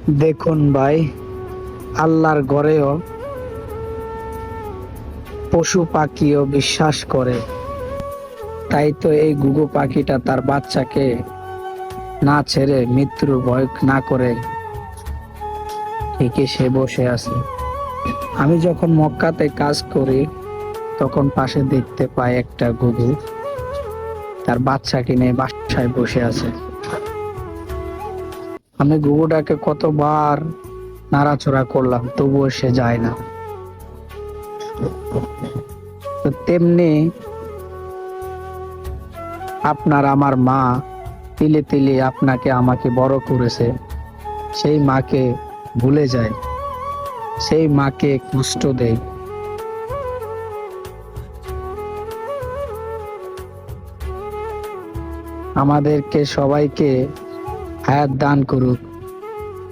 দেখুন ভাই, আল্লাহর ঘরেও পশু পাখিও বিশ্বাস করে। তাই তো এই ঘুঘু পাখিটা তার বাচ্চাকে না ছেড়ে মৃত্যুর ভয় না করে ঠিকই সে বসে আছে। আমি যখন মক্কাতে কাজ করি তখন পাশে দেখতে পাই একটা ঘুঘু তার বাচ্চাকে নিয়ে বাসায় বসে আছে। আমি ঘুঘুটাকে কতবার নাড়াচড়া করলাম তবুও সে যায় না। তো তেমনি আপনার আমার মা তিলে তিলে আপনাকে আমাকে বড় করেছে, সেই মাকে ভুলে যায়, সেই মাকে কষ্ট দেয়। আমাদেরকে সবাইকে হায়াত দান করুক।